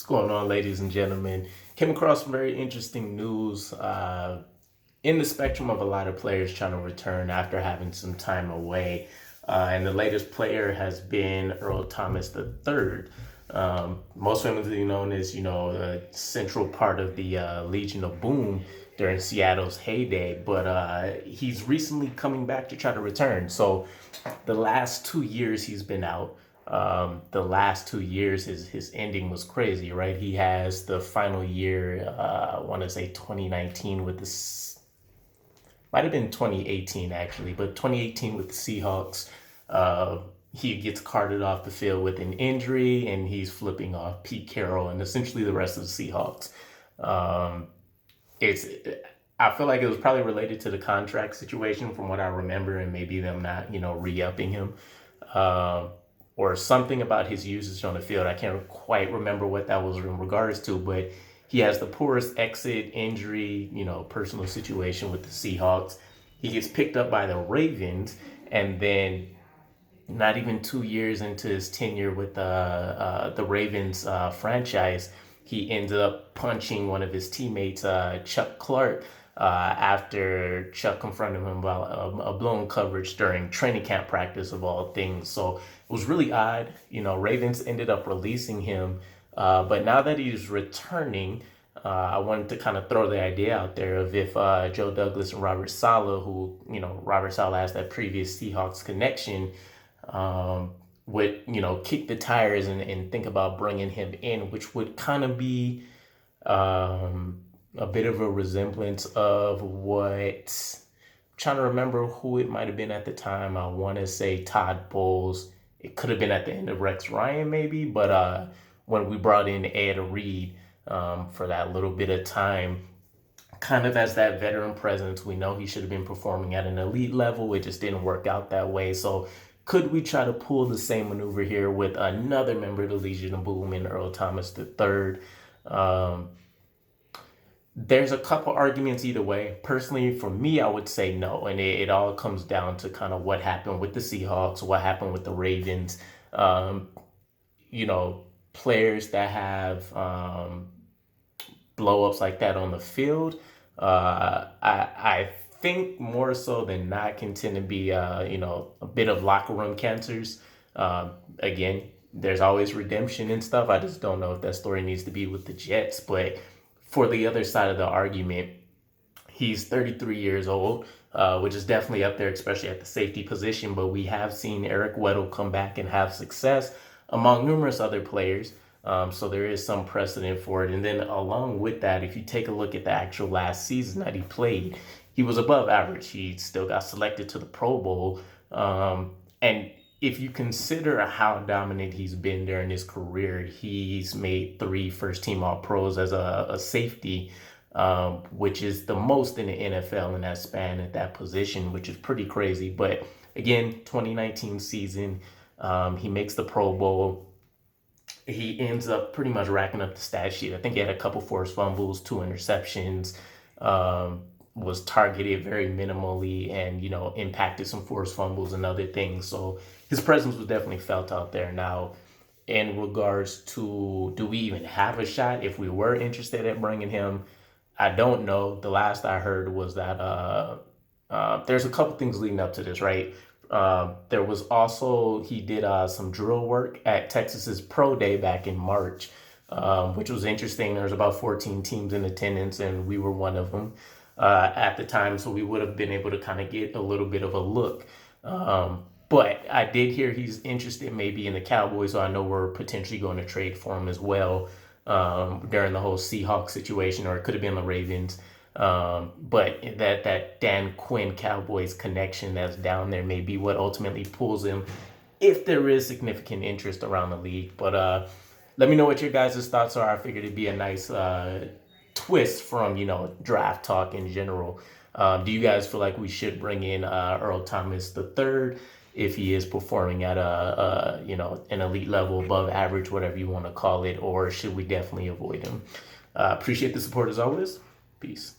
What's going on, ladies and gentlemen? Came across some very interesting news in the spectrum of a lot of players trying to return after having some time away. And the latest player has been Earl Thomas III, most famously known as, the central part of the Legion of Boom during Seattle's heyday. But he's recently coming back to try to return. So the last 2 years he's been out. The last 2 years, his ending was crazy, right? He has the final year, I want to say 2019 with might have been 2018 actually, but 2018 with the Seahawks. He gets carted off the field with an injury, and he's flipping off Pete Carroll and essentially the rest of the Seahawks. It's I feel like it was probably related to the contract situation from what I remember, and maybe them not, re-upping him. Or something about his usage on the field. I can't quite remember what that was in regards to, but he has the poorest exit, injury, personal situation with the Seahawks. He gets picked up by the Ravens, and then not even 2 years into his tenure with the Ravens franchise, he ended up punching one of his teammates, Chuck Clark, after Chuck confronted him about a blown coverage during training camp practice of all things. So it was really odd. Ravens ended up releasing him. But now that he's returning, I wanted to kind of throw the idea out there of if Joe Douglas and Robert Saleh, who, Robert Saleh has that previous Seahawks connection, would, kick the tires and think about bringing him in, which would kind of be a bit of a resemblance of what, I'm trying to remember who it might have been at the time. I want to say Todd Bowles. It could have been at the end of Rex Ryan maybe, but when we brought in Ed Reed for that little bit of time, kind of as that veteran presence. We know he should have been performing at an elite level. It just didn't work out that way. So could we try to pull the same maneuver here with another member of the Legion of Boom in Earl Thomas III? There's a couple arguments either way. Personally, for me, I would say no. And it all comes down to kind of what happened with the Seahawks, what happened with the Ravens. Players that have blow ups like that on the field, I think more so than not can tend to be, a bit of locker room cancers. Again, there's always redemption and stuff. I just don't know if that story needs to be with the Jets, but for the other side of the argument, he's 33 years old, which is definitely up there, especially at the safety position. But we have seen Eric Weddle come back and have success among numerous other players. So there is some precedent for it. And then along with that, if you take a look at the actual last season that he played, he was above average. He still got selected to the Pro Bowl. And if you consider how dominant he's been during his career, he's made 3 first-team All-Pros as a safety, which is the most in the NFL in that span at that position, which is pretty crazy. But again, 2019 season, he makes the Pro Bowl. He ends up pretty much racking up the stat sheet. I think he had a couple forced fumbles, 2 interceptions, was targeted very minimally, and impacted some forced fumbles and other things. So his presence was definitely felt out there. Now, in regards to, do we even have a shot if we were interested at bringing him? I don't know. The last I heard was that there's a couple things leading up to this, right? There was also, he did some drill work at Texas's Pro Day back in March, which was interesting. There was about 14 teams in attendance, and we were one of them at the time, so we would have been able to kind of get a little bit of a look. But I did hear he's interested maybe in the Cowboys, so I know we're potentially going to trade for him as well during the whole Seahawks situation, or it could have been the Ravens. But that Dan Quinn Cowboys connection that's down there may be what ultimately pulls him if there is significant interest around the league. But let me know what your guys' thoughts are. I figured it'd be a nice twist from, draft talk in general. Do you guys feel like we should bring in Earl Thomas III if he is performing at an elite level, above average, whatever you want to call it, or should we definitely avoid him? Appreciate the support as always. Peace.